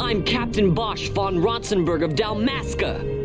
I'm Captain Bosch von Rotzenberg of Dalmasca.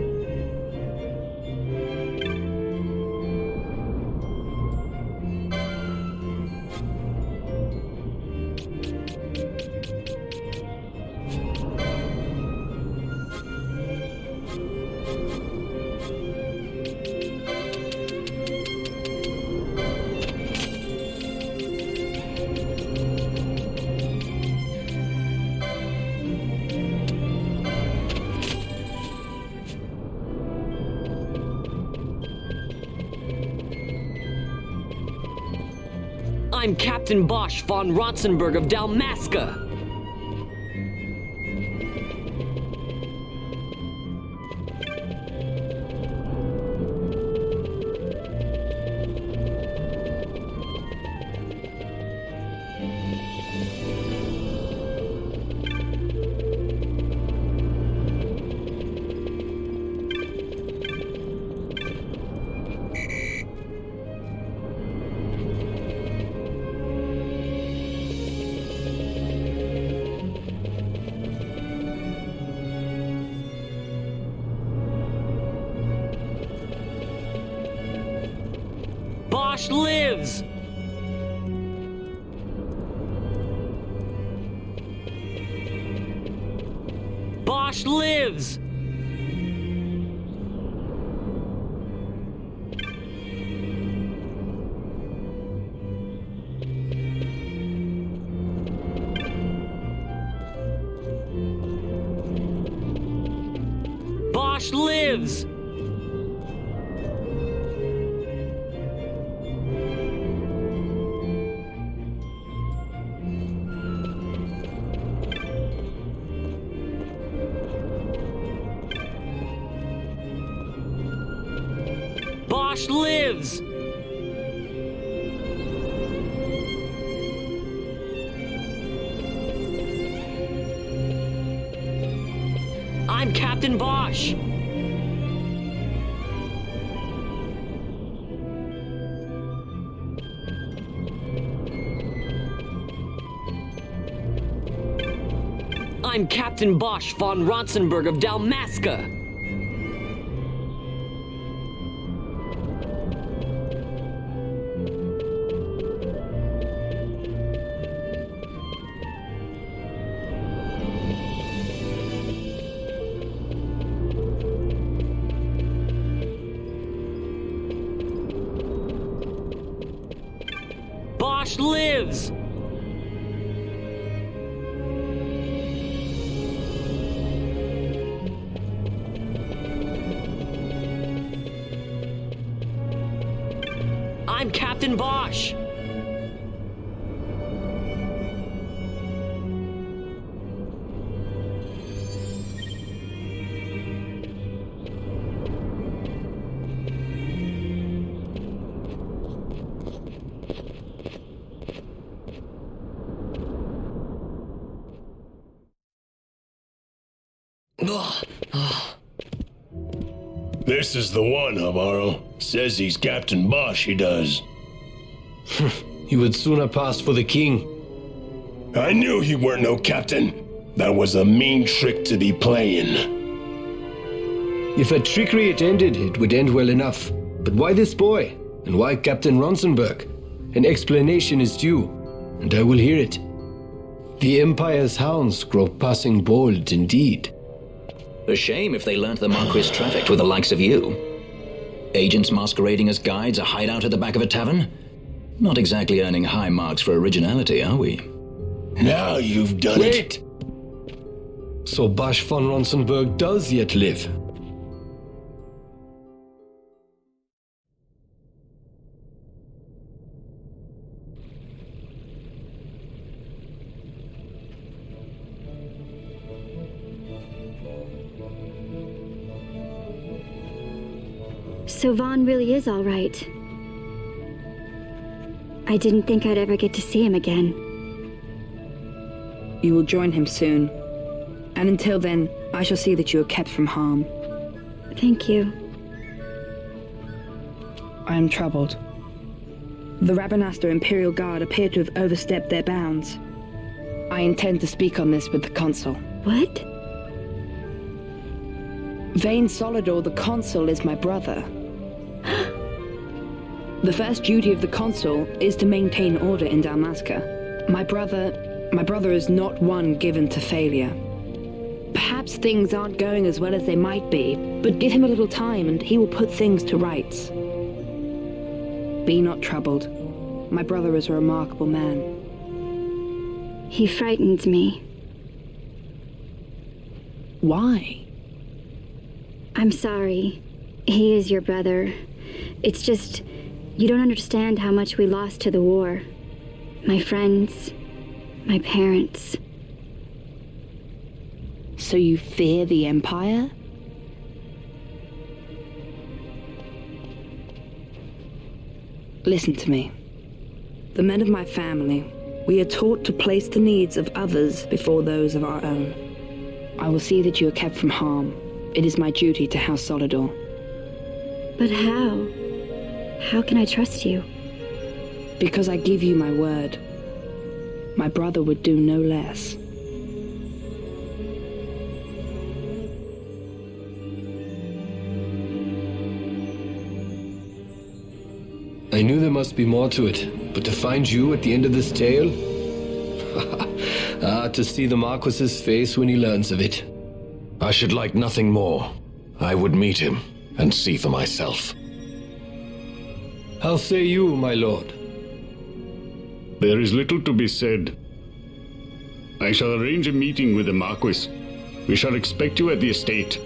I'm Captain Bosch von Rotzenberg of Dalmasca. Bosch lives! Bosch lives! Bosch lives! Bosch lives! I'm Captain Bosch! I'm Captain Bosch von Rotzenberg of Dalmasca! Bosch lives! I'm Captain Bosch! This is the one, Amaro. Says he's Captain Bosch, he does. He would sooner pass for the king. I knew he weren't no captain. That was a mean trick to be playing. If a trickery it ended, it would end well enough. But why this boy? And why Captain Ronsenberg? An explanation is due, and I will hear it. The Empire's hounds grow passing bold indeed. A shame if they learnt the Marquis trafficked with the likes of you. Agents masquerading as guides, a hideout at the back of a tavern? Not exactly earning high marks for originality, are we? Now you've done it. Wait! So Bosch von Ronsenberg does yet live. So Vaan really is all right. I didn't think I'd ever get to see him again. You will join him soon. And until then, I shall see that you are kept from harm. Thank you. I am troubled. The Rabanastre Imperial Guard appear to have overstepped their bounds. I intend to speak on this with the Consul. What? Vaan Solidor, the consul, is my brother. The first duty of the consul is to maintain order in Dalmasca. My brother is not one given to failure. Perhaps things aren't going as well as they might be, but give him a little time and he will put things to rights. Be not troubled. My brother is a remarkable man. He frightens me. Why? I'm sorry. He is your brother. It's just, you don't understand how much we lost to the war. My friends, my parents. So you fear the Empire? Listen to me. The men of my family, we are taught to place the needs of others before those of our own. I will see that you are kept from harm. It is my duty to House Solidor. But how? How can I trust you? Because I give you my word. My brother would do no less. I knew there must be more to it, but to find you at the end of this tale? To see the Marquis's face when he learns of it. I should like nothing more. I would meet him and see for myself. How say you, my lord? There is little to be said. I shall arrange a meeting with the Marquis. We shall expect you at the estate.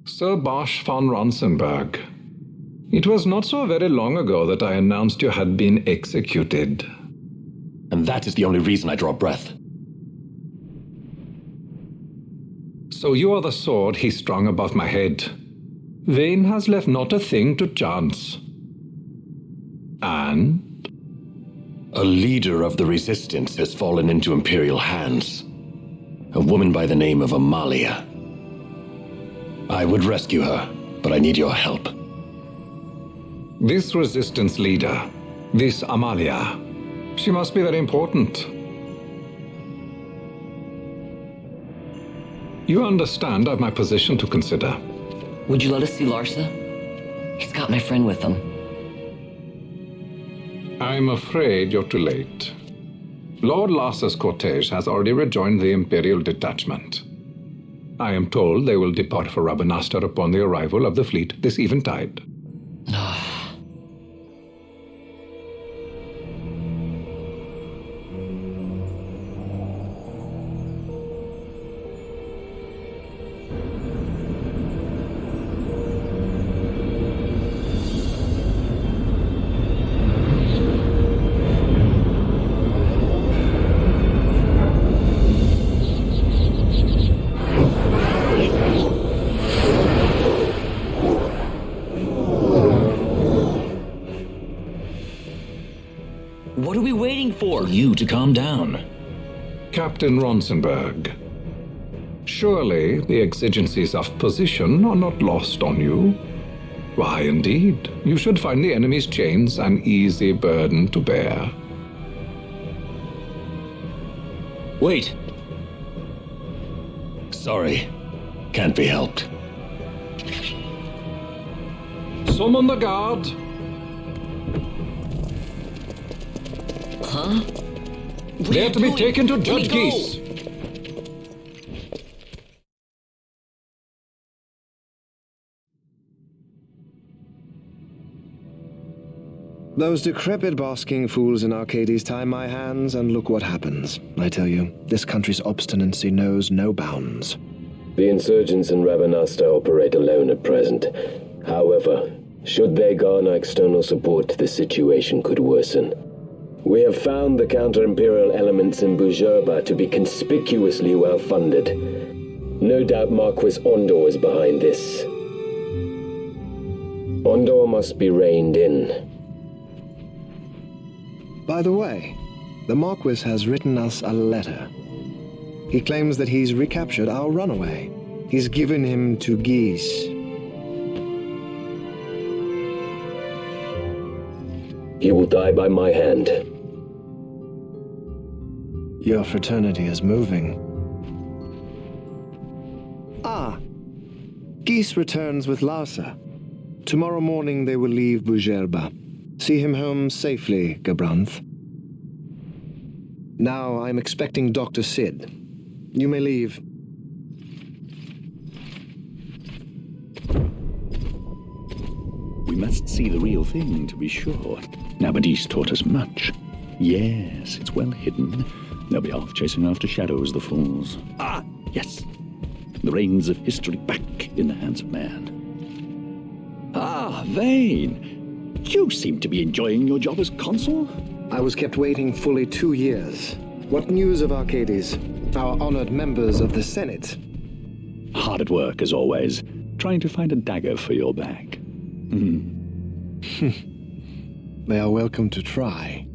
Sir Bosch von Ronsenberg, it was not so very long ago that I announced you had been executed. And that is the only reason I draw breath. So you are the sword he strung above my head. Vaan has left not a thing to chance. And? A leader of the resistance has fallen into Imperial hands. A woman by the name of Amalia. I would rescue her, but I need your help. This resistance leader, this Amalia, she must be very important. You understand I've my position to consider. Would you let us see Larsa? He's got my friend with him. I'm afraid you're too late. Lord Larsa's cortege has already rejoined the Imperial detachment. I am told they will depart for Rabanastre upon the arrival of the fleet this eventide. we waiting for? You to calm down. Captain Ronsenberg, surely the exigencies of position are not lost on you. Why, indeed, you should find the enemy's chains an easy burden to bear. Wait. Sorry. Can't be helped. Summon the guard. Huh? They are to be taken to Judge Geese. Those decrepit basking fools in Arcades tie my hands, and look what happens. I tell you, this country's obstinacy knows no bounds. The insurgents in Rabanasta operate alone at present. However, should they garner external support, the situation could worsen. We have found the counter-imperial elements in Bujerba to be conspicuously well-funded. No doubt Marquis Ondor is behind this. Ondor must be reined in. By the way, the Marquis has written us a letter. He claims that he's recaptured our runaway. He's given him to Geese. He will die by my hand. Your fraternity is moving. Ah, Geese returns with Larsa. Tomorrow morning they will leave Bujerba. See him home safely, Gabranth. Now I'm expecting Dr. Sid. You may leave. We must see the real thing, to be sure. Nabadis taught us much. Yes, it's well hidden. They'll be off chasing after shadows, the fools. Ah, yes. The reins of history back in the hands of man. Ah, Vaan. You seem to be enjoying your job as consul? I was kept waiting fully 2 years. What news of Arcades? Our honored members of the Senate? Hard at work, as always, trying to find a dagger for your back. They are welcome to try.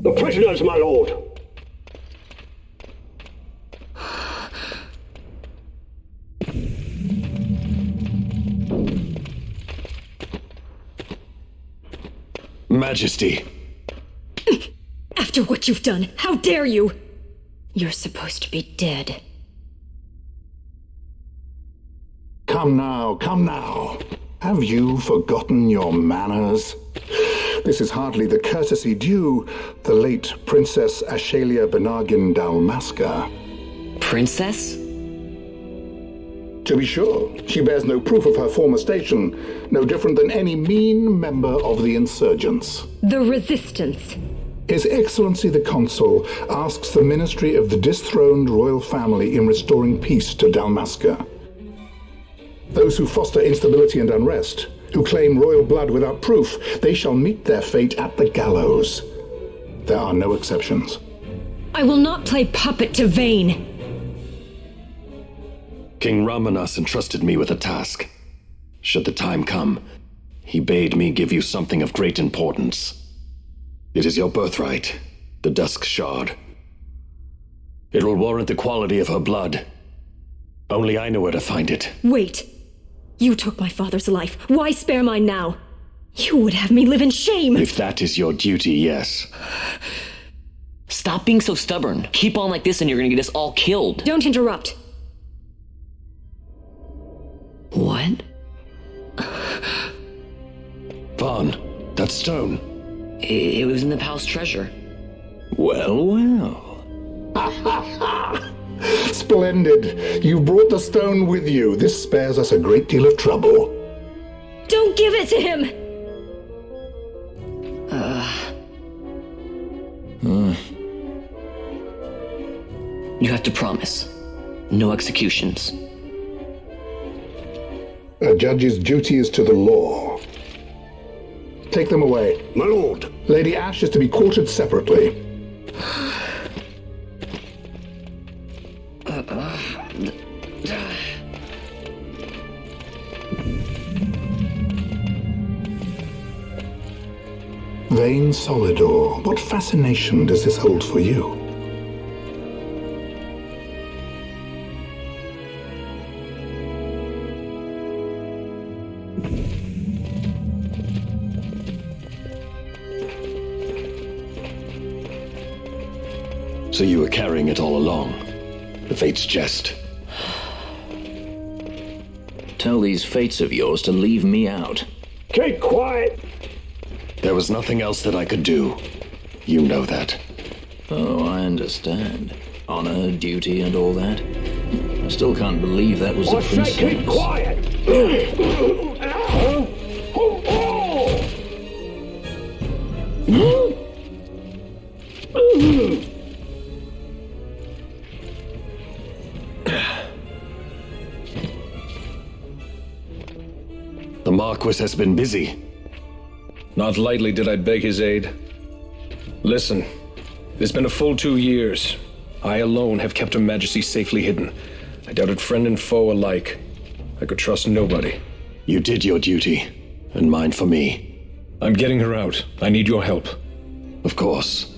The prisoners, my lord! Majesty. After what you've done, how dare you? You're supposed to be dead. Come now, come now. Have you forgotten your manners? This is hardly the courtesy due the late Princess Ashelia Benargin Dalmasca. Princess? To be sure, she bears no proof of her former station, no different than any mean member of the insurgents. The Resistance. His Excellency the Consul asks the ministry of the dethroned royal family in restoring peace to Dalmasca. Those who foster instability and unrest, who claim royal blood without proof, they shall meet their fate at the gallows. There are no exceptions. I will not play puppet to Vaan. King Ramanas entrusted me with a task. Should the time come, he bade me give you something of great importance. It is your birthright, the Dusk Shard. It will warrant the quality of her blood. Only I know where to find it. Wait. You took my father's life. Why spare mine now? You would have me live in shame! If that is your duty, yes. Stop being so stubborn. Keep on like this and you're gonna get us all killed. Don't interrupt. What? Vaan, that stone. It was in the palace treasure. Well, well. Splendid. You brought the stone with you. This spares us a great deal of trouble. Don't give it to him! You have to promise. No executions. A judge's duty is to the law. Take them away. My lord. Lady Ashe is to be quartered separately. Vain Solidor, what fascination does this hold for you? So you were carrying it all along. The Fate's jest. Tell these fates of yours to leave me out. Keep quiet! There was nothing else that I could do. You know that. Oh, I understand. Honor, duty, and all that. I still can't believe that was the princess. Keep quiet! The Marquis has been busy. Not lightly did I beg his aid. Listen, it's been a full 2 years. I alone have kept Her Majesty safely hidden. I doubted friend and foe alike. I could trust nobody. You did your duty, and mine for me. I'm getting her out. I need your help. Of course.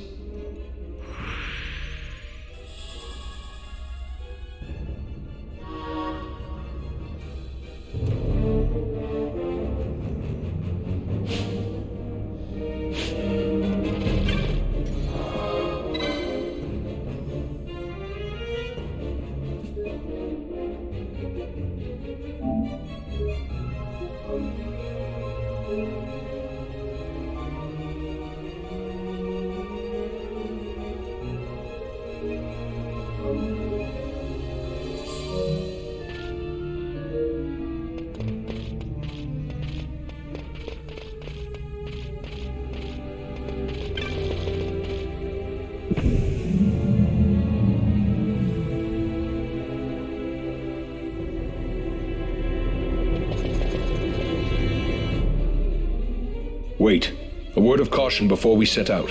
Wait. A word of caution before we set out.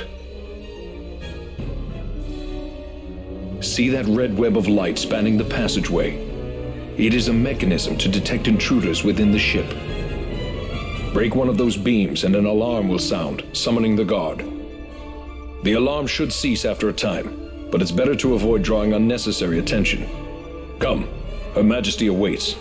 See that red web of light spanning the passageway? It is a mechanism to detect intruders within the ship. Break one of those beams and an alarm will sound, summoning the guard. The alarm should cease after a time, but it's better to avoid drawing unnecessary attention. Come, Her Majesty awaits.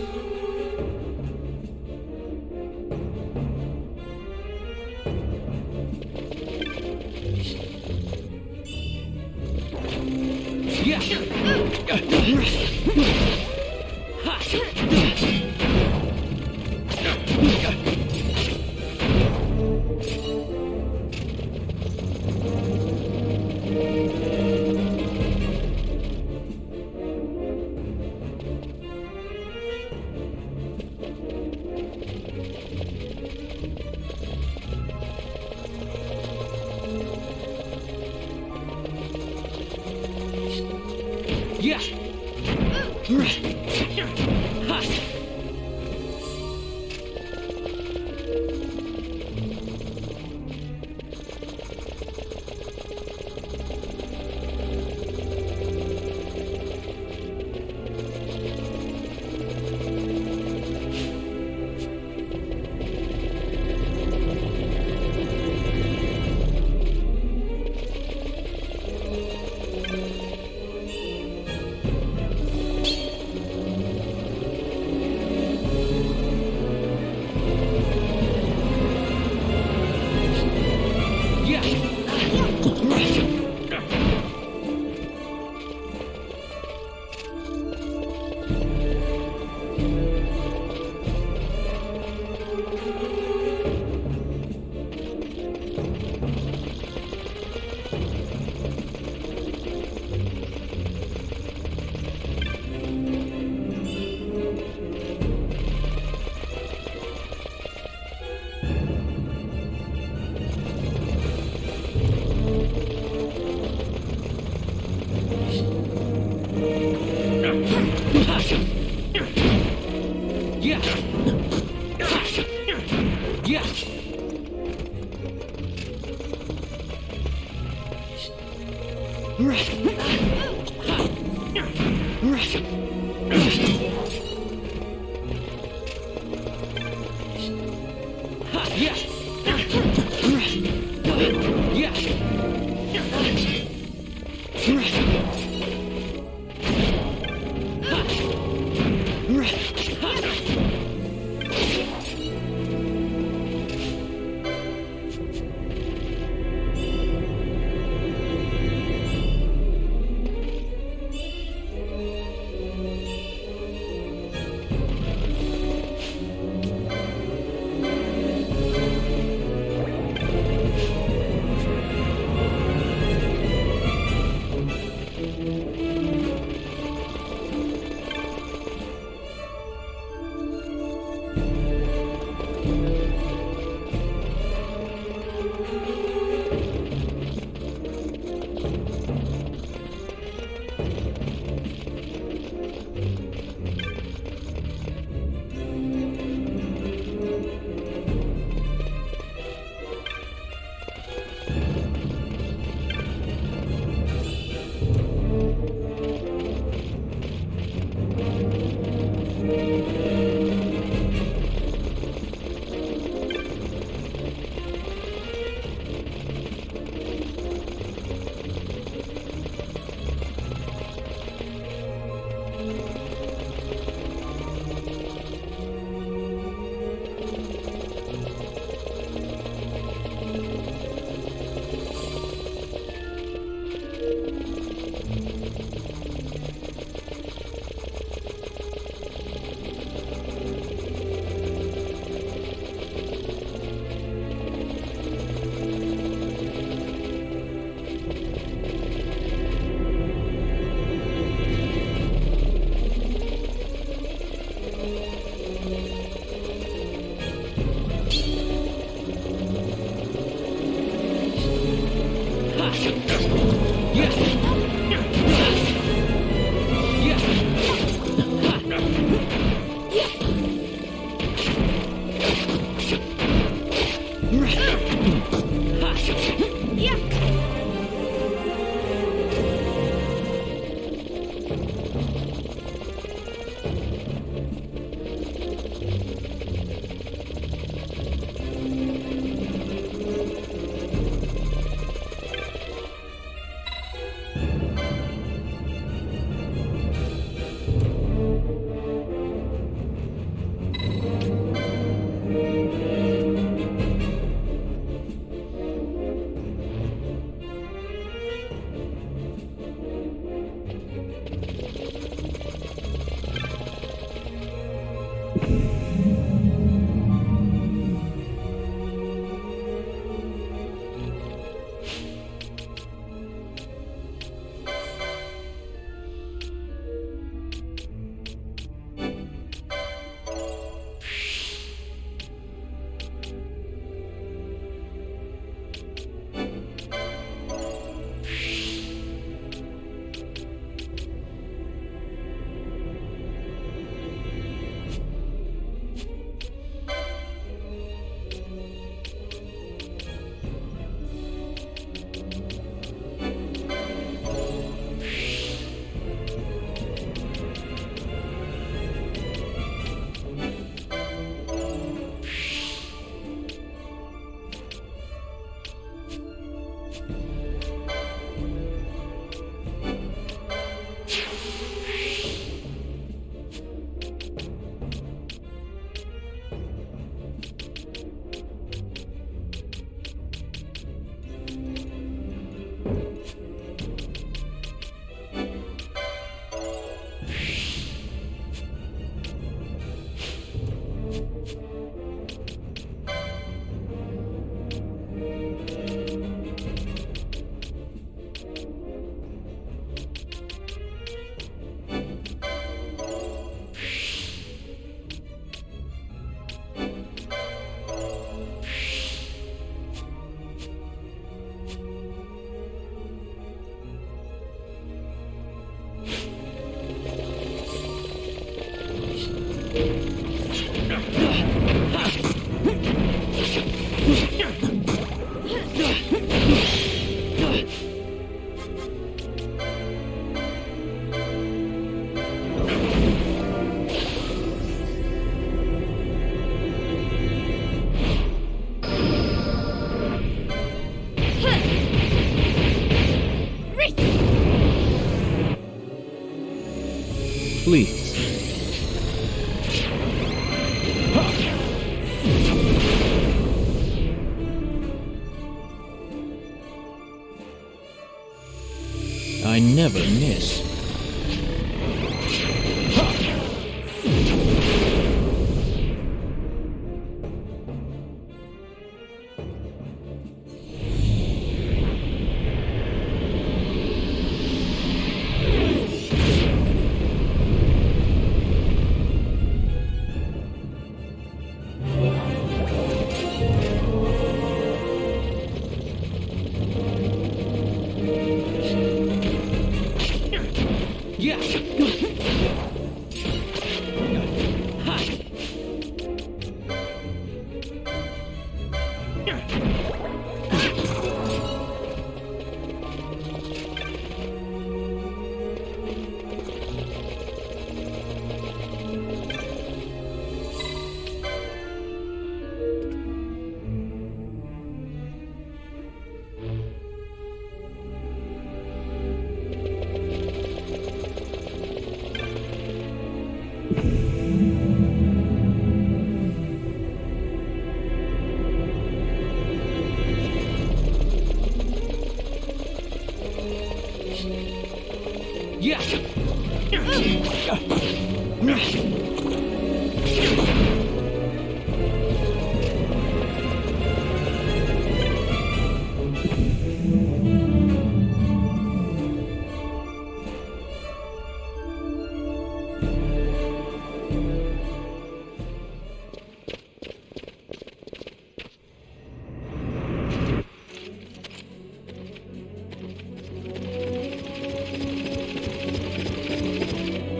I never miss.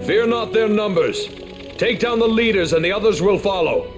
Fear not their numbers. Take down the leaders and the others will follow.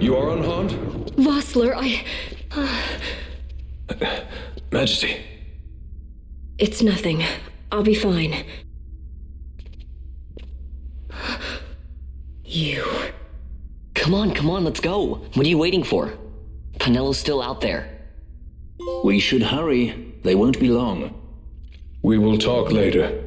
You are unharmed? Vossler, Majesty. It's nothing. I'll be fine. You. Come on, let's go. What are you waiting for? Penello's still out there. We should hurry. They won't be long. We will talk later.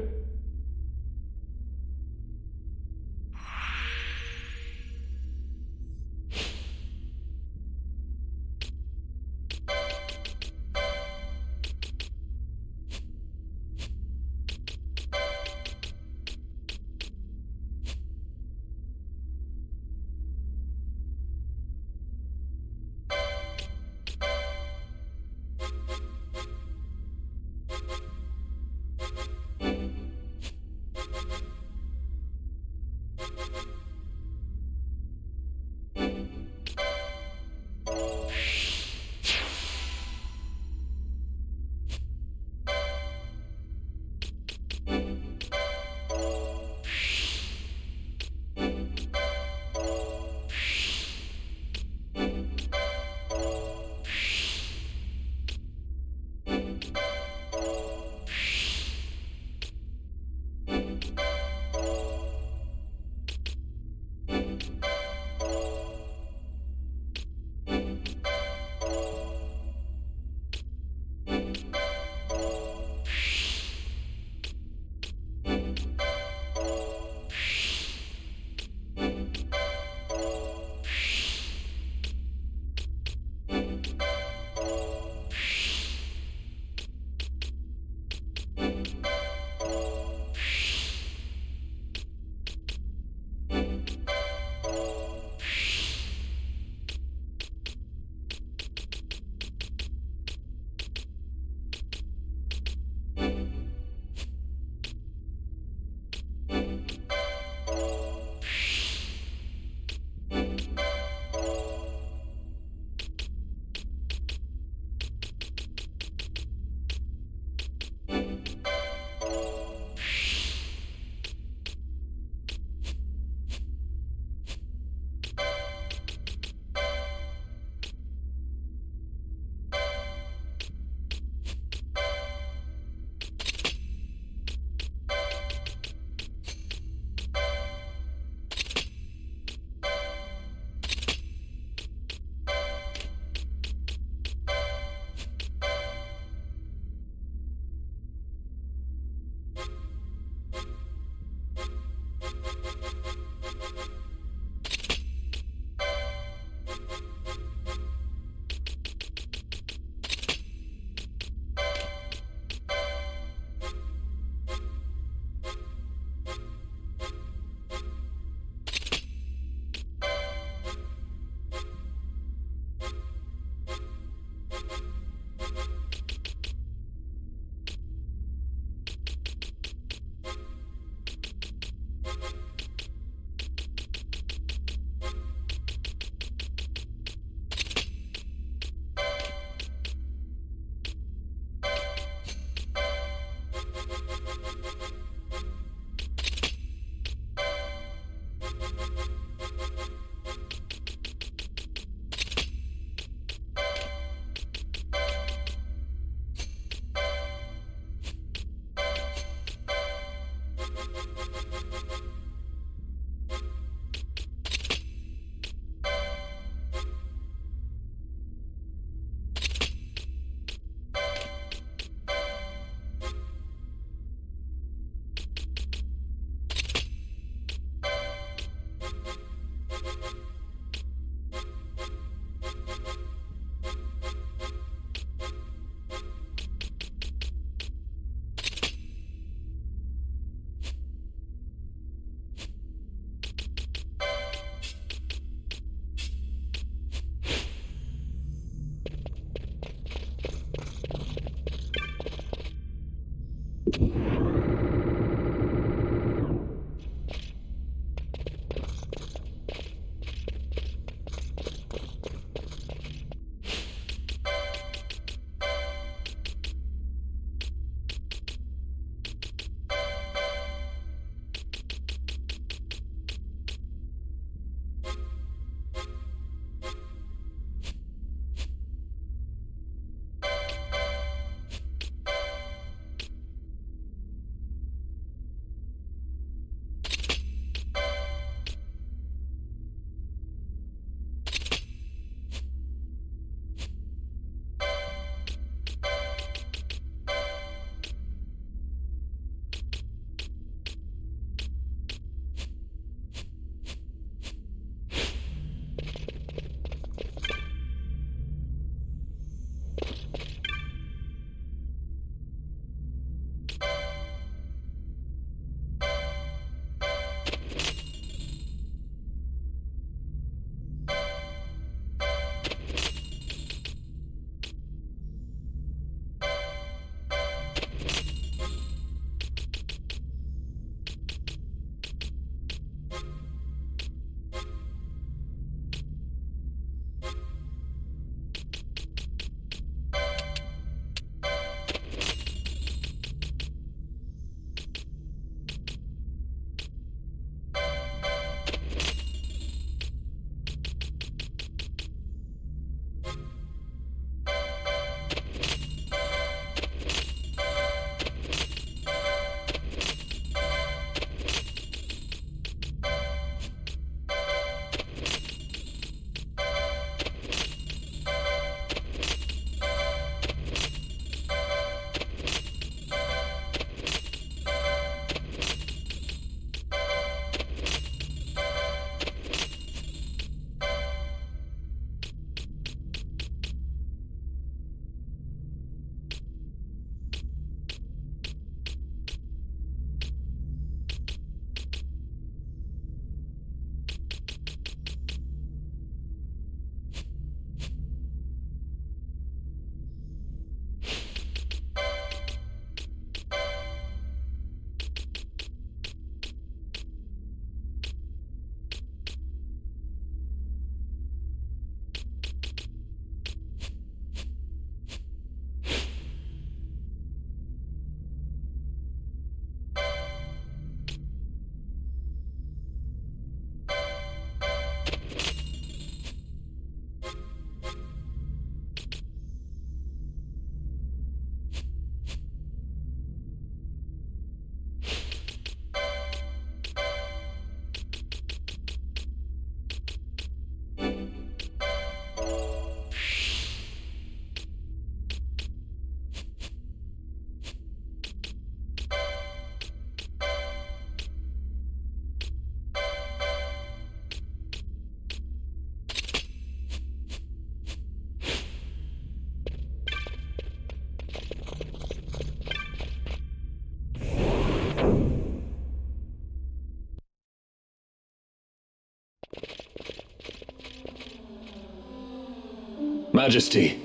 Majesty,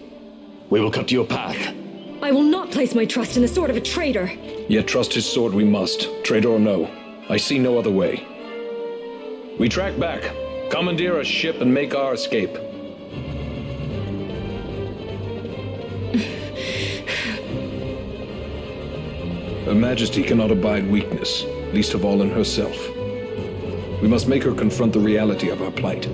we will cut you a path. I will not place my trust in the sword of a traitor. Yet trust his sword we must, traitor or no. I see no other way. We track back, commandeer a ship and make our escape. Her Majesty cannot abide weakness, least of all in herself. We must make her confront the reality of our plight.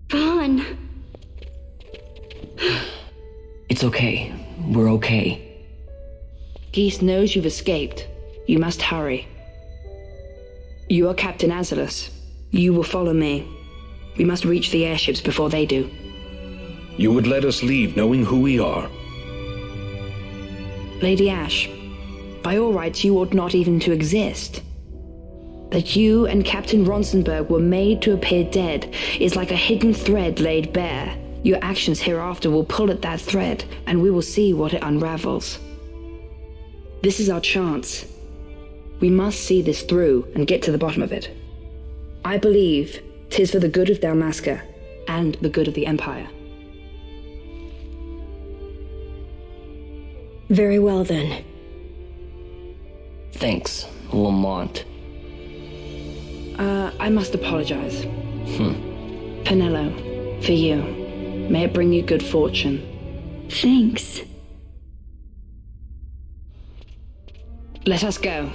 Vaan. It's okay. We're okay. Geese knows you've escaped. You must hurry. You are Captain Ivalice. You will follow me. We must reach the airships before they do. You would let us leave knowing who we are. Lady Ashe, by all rights you ought not even to exist. That you and Captain Ronsenberg were made to appear dead is like a hidden thread laid bare. Your actions hereafter will pull at that thread, and we will see what it unravels. This is our chance. We must see this through and get to the bottom of it. I believe 'tis for the good of Dalmasca and the good of the Empire. Very well, then. Thanks, Lamont. I must apologize. Penelo, for you. May it bring you good fortune. Thanks. Let us go.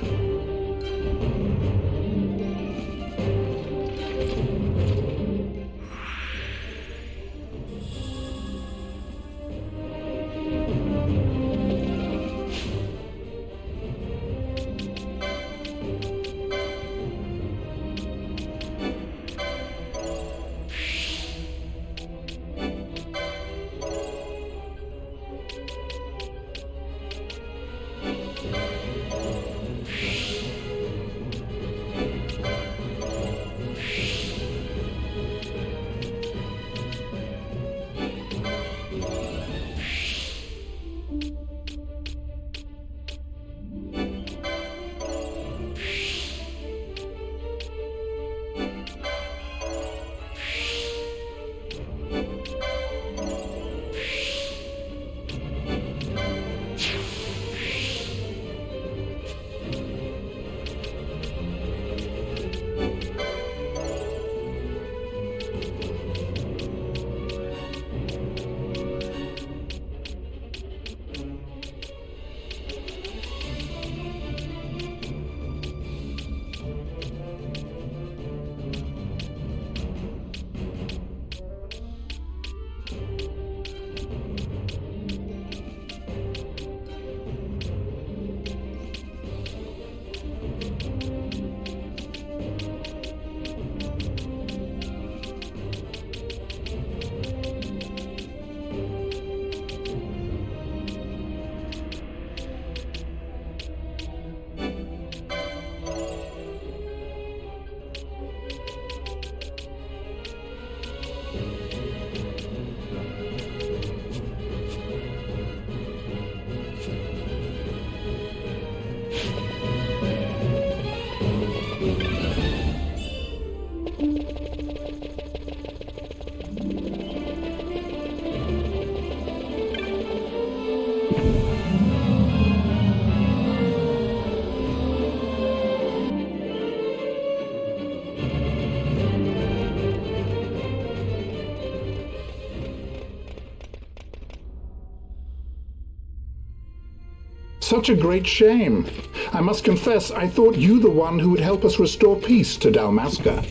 Such a great shame. I must confess, I thought you the one who would help us restore peace to Dalmasca.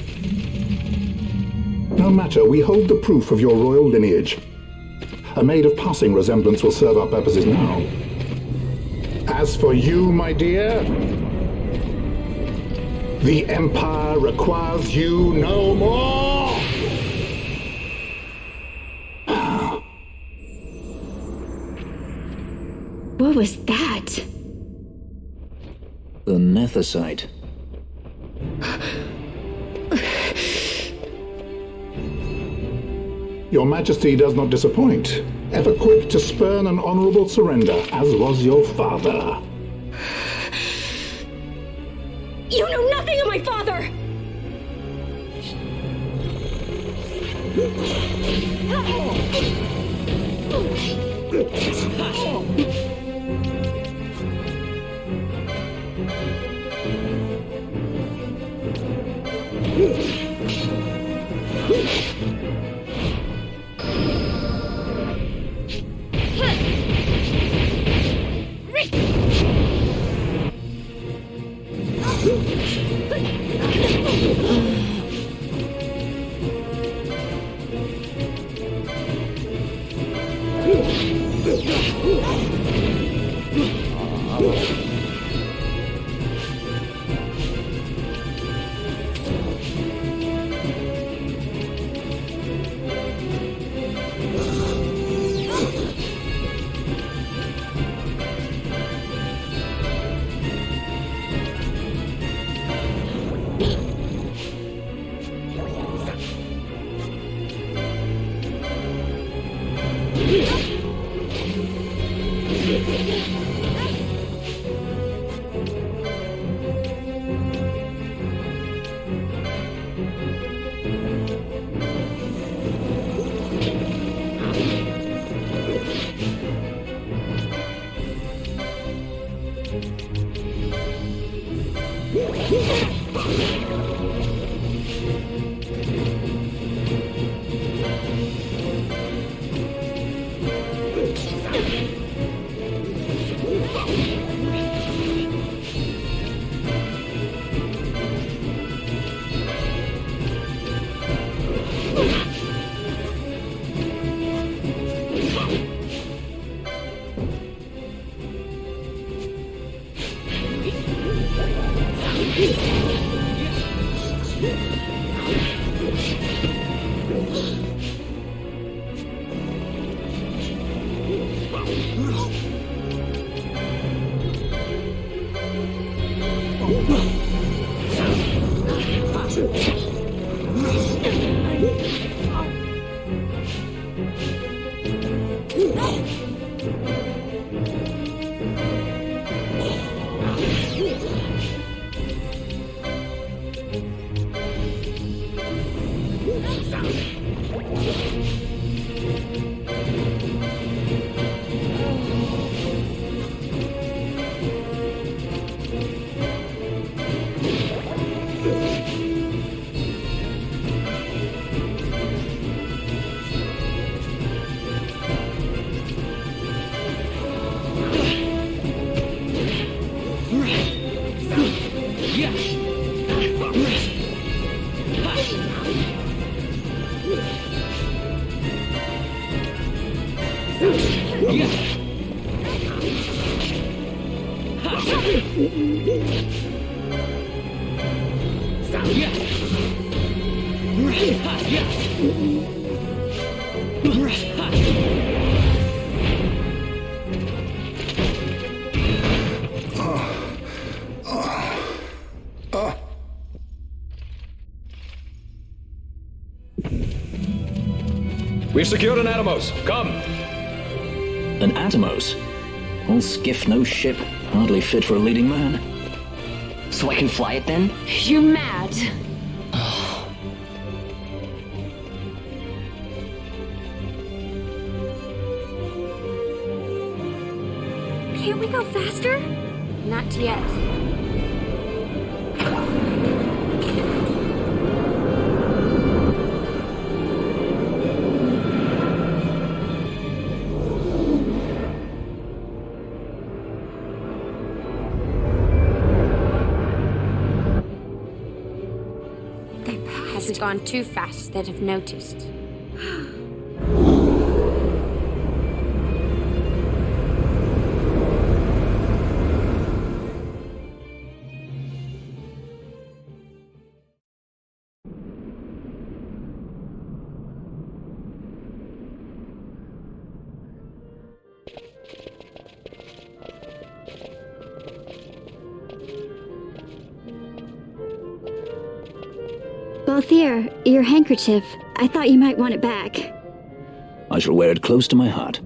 No matter, we hold the proof of your royal lineage. A maid of passing resemblance will serve our purposes now. As for you, my dear, the Empire requires you no more! What was that? The Nethicite. Your Majesty does not disappoint. Ever quick to spurn an honorable surrender, as was your father. You know nothing of my father! We've secured an Atomos. Come! An Atomos? All skiff, no ship. Hardly fit for a leading man. So I can fly it then? You're mad. Can't we go faster? Not yet. Has gone too fast that I've noticed. Balthier, your handkerchief. I thought you might want it back. I shall wear it close to my heart.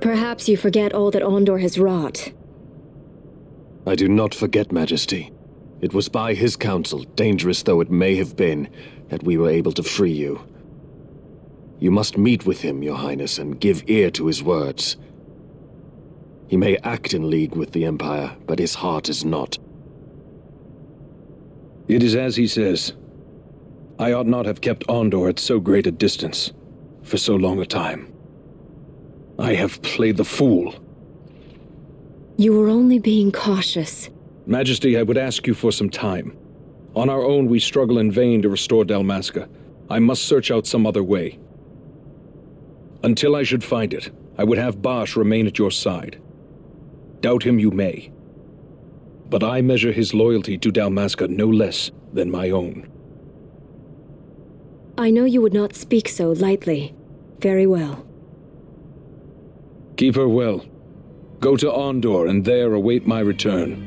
Perhaps you forget all that Ondor has wrought. I do not forget, Majesty. It was by his counsel, dangerous though it may have been, that we were able to free you. You must meet with him, Your Highness, and give ear to his words. He may act in league with the Empire, but his heart is not. It is as he says. I ought not have kept Ondor at so great a distance for so long a time. I have played the fool. You were only being cautious. Majesty, I would ask you for some time. On our own, we struggle in vain to restore Dalmasca. I must search out some other way. Until I should find it, I would have Basch remain at your side. Doubt him you may. But I measure his loyalty to Dalmasca no less than my own. I know you would not speak so lightly. Very well. Keep her well. Go to Ondor and there await my return.